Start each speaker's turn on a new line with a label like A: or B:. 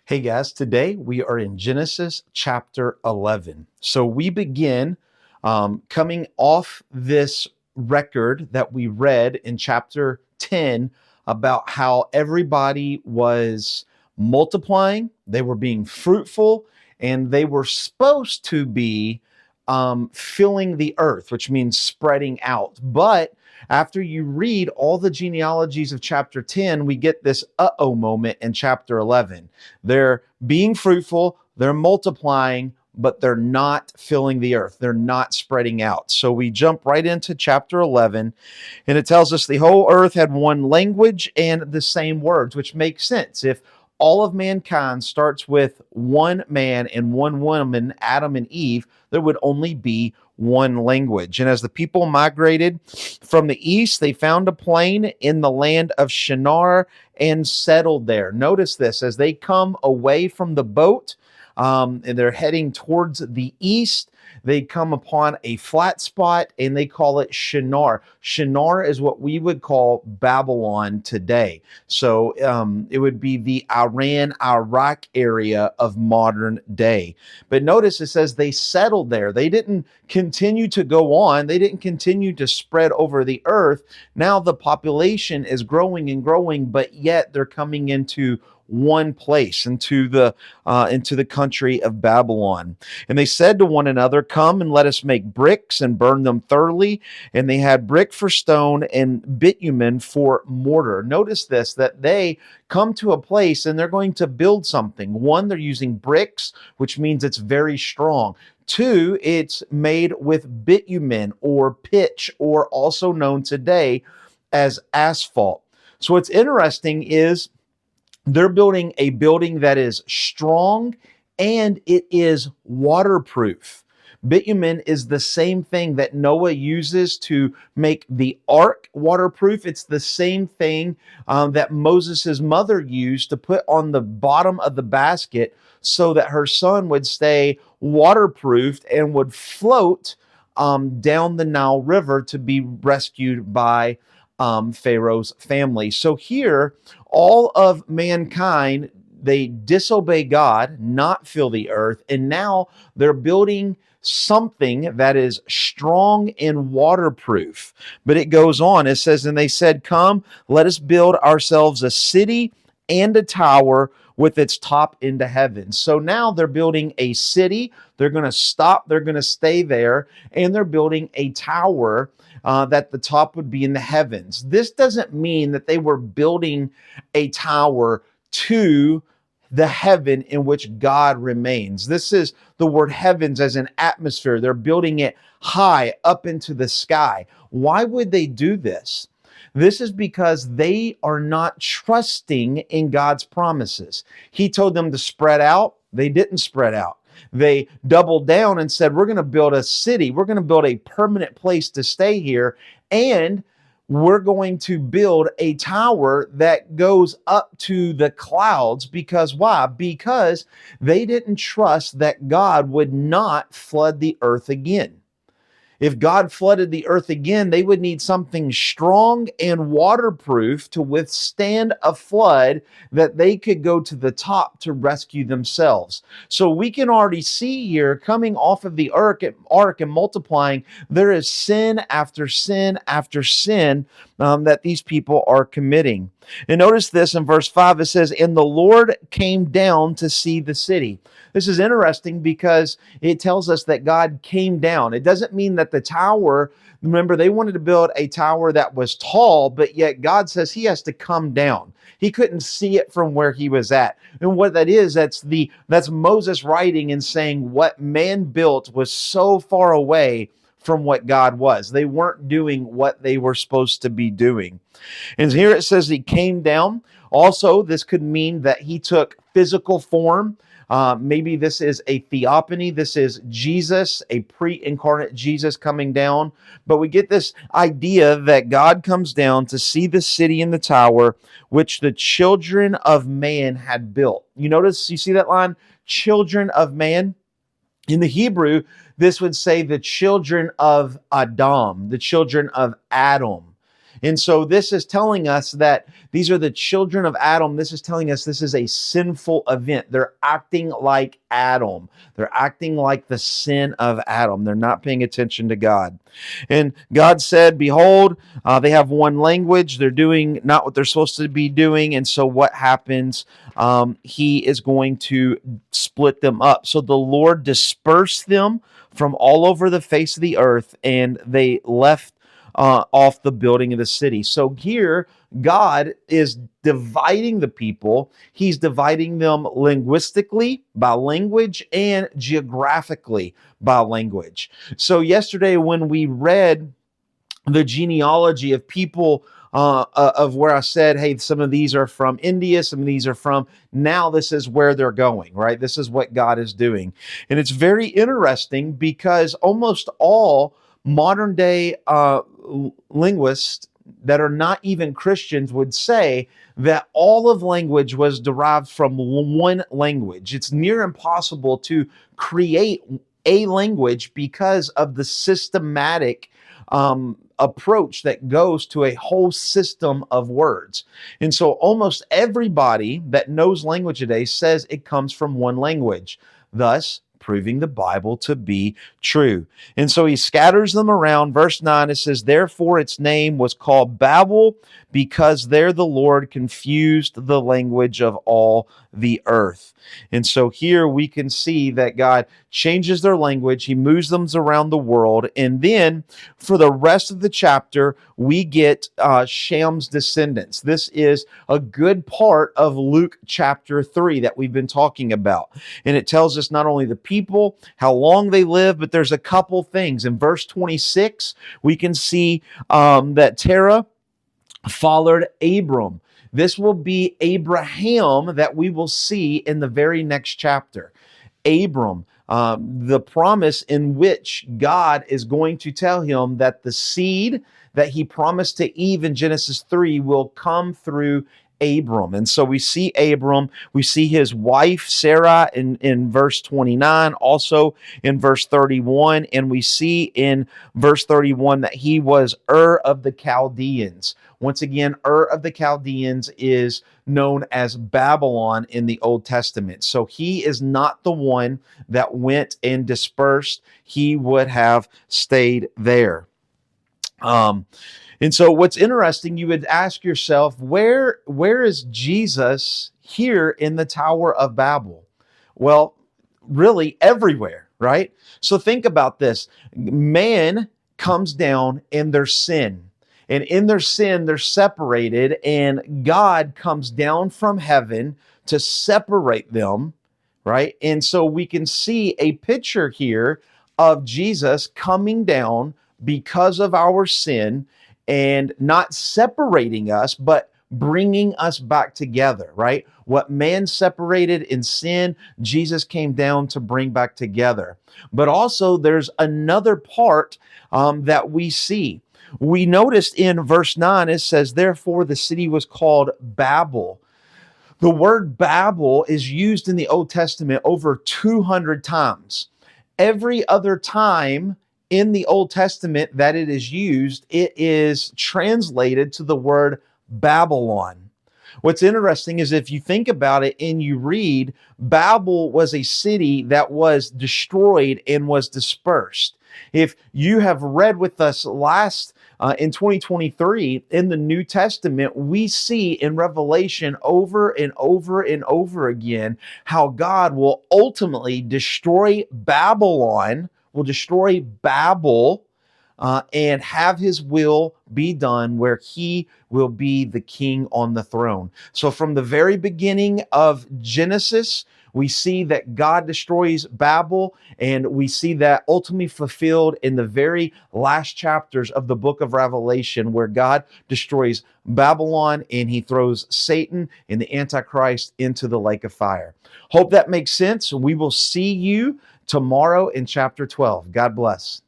A: Hey guys, today we are in Genesis chapter 11. So we begin coming off this record that we read in chapter 10 about how everybody was multiplying, they were being fruitful, and they were supposed to be filling the earth, which means spreading out. But after you read all the genealogies of chapter 10, we get this uh-oh moment in chapter 11. They're being fruitful, they're multiplying, but they're not filling the earth. They're not spreading out. So we jump right into chapter 11, and it tells us the whole earth had one language and the same words, which makes sense. If all of mankind starts with one man and one woman, Adam and Eve, there would only be one language. And as the people migrated from the east, they found a plain in the land of Shinar and settled there. Notice this as they come away from the boat and they're heading towards the east. They come upon a flat spot and they call it Shinar. Shinar is what we would call Babylon today. So it would be the Iran, Iraq area of modern day. But notice it says they settled there. They didn't continue to go on, they didn't continue to spread over the earth. Now the population is growing and growing, but yet they're coming into one place, into the country of Babylon. And they said to one another, "Come and let us make bricks and burn them thoroughly." And they had brick for stone and bitumen for mortar. Notice this, that they come to a place and they're going to build something. One, they're using bricks, which means it's very strong. Two, it's made with bitumen or pitch, or also known today as asphalt. So what's interesting is they're building a building that is strong and it is waterproof. Bitumen is the same thing that Noah uses to make the ark waterproof. It's the same thing that Moses' mother used to put on the bottom of the basket so that her son would stay waterproofed and would float down the Nile River to be rescued by Pharaoh's family. So here, all of mankind, they disobey God, not fill the earth, and now they're building something that is strong and waterproof. But it goes on, it says, and they said, "Come, let us build ourselves a city and a tower with its top into heaven." So now they're building a city, they're going to stop, they're going to stay there, and they're building a tower that the top would be in the heavens. This doesn't mean that they were building a tower to the heaven in which God remains. This is the word heavens as an atmosphere. They're building it high up into the sky. Why would they do this? This is because they are not trusting in God's promises. He told them to spread out. They didn't spread out. They doubled down and said, "We're going to build a city. We're going to build a permanent place to stay here. And we're going to build a tower that goes up to the clouds." Because why? Because they didn't trust that God would not flood the earth again. If God flooded the earth again, they would need something strong and waterproof to withstand a flood that they could go to the top to rescue themselves. So we can already see here, coming off of the ark and multiplying, there is sin after sin after sin that these people are committing. And notice this in verse 5, it says, "And the Lord came down to see the city." This is interesting because it tells us that God came down. It doesn't mean that the tower, remember, they wanted to build a tower that was tall, but yet God says he has to come down. He couldn't see it from where he was at. And what that is, that's Moses writing and saying what man built was so far away from what God was. They weren't doing what they were supposed to be doing. And here it says he came down. Also, this could mean that he took physical form. Maybe this is a theophany. This is Jesus, a pre-incarnate Jesus coming down. But we get this idea that God comes down to see the city and the tower, which the children of man had built. You see that line? Children of man. In the Hebrew, this would say the children of Adam, the children of Adam. And so this is telling us that these are the children of Adam. This is telling us this is a sinful event. They're acting like Adam. They're acting like the sin of Adam. They're not paying attention to God. And God said, behold, they have one language. They're doing not what they're supposed to be doing. And so what happens? He is going to split them up. So the Lord dispersed them from all over the face of the earth, and they left off the building of the city. So here, God is dividing the people. He's dividing them linguistically by language and geographically by language. So yesterday, when we read the genealogy of people of where I said, hey, some of these are from India, some of these are from, now this is where they're going, right? This is what God is doing. And it's very interesting because almost all modern day linguists that are not even Christians would say that all of language was derived from one language. It's near impossible to create a language because of the systematic approach that goes to a whole system of words. And so almost everybody that knows language today says it comes from one language, thus proving the Bible to be true. And so he scatters them around. Verse 9, it says, therefore its name was called Babel, because there the Lord confused the language of all the earth. And so here we can see that God changes their language. He moves them around the world. And then for the rest of the chapter, we get Sham's descendants. This is a good part of Luke chapter 3 that we've been talking about. And it tells us not only the people, how long they live, but there's a couple things. In verse 26, we can see that Terah followed Abram. This will be Abraham that we will see in the very next chapter. Abram, the promise in which God is going to tell him that the seed that he promised to Eve in Genesis 3 will come through Abram. And so we see Abram, we see his wife Sarah in verse 29, also in verse 31, and we see in verse 31 that he was Ur of the Chaldeans. Once again, Ur of the Chaldeans is known as Babylon in the Old Testament. So he is not the one that went and dispersed. He would have stayed there. And so what's interesting, you would ask yourself, where is Jesus here in the Tower of Babel? Well, really everywhere, right? So think about this. Man comes down in their sin. And in their sin, they're separated, and God comes down from heaven to separate them, right? And so we can see a picture here of Jesus coming down because of our sin and not separating us, but bringing us back together, right? What man separated in sin, Jesus came down to bring back together. But also there's another part that we see. We noticed in verse 9, it says, therefore the city was called Babel. The word Babel is used in the Old Testament over 200 times. Every other time in the Old Testament that it is used, it is translated to the word Babylon. What's interesting is if you think about it and you read, Babel was a city that was destroyed and was dispersed. If you have read with us in 2023 in the New Testament, we see in Revelation over and over and over again how God will ultimately destroy Babylon, will destroy Babel, and have his will be done where he will be the king on the throne. So from the very beginning of Genesis, we see that God destroys Babel, and we see that ultimately fulfilled in the very last chapters of the book of Revelation, where God destroys Babylon and he throws Satan and the Antichrist into the lake of fire. Hope that makes sense. We will see you tomorrow in chapter 12. God bless.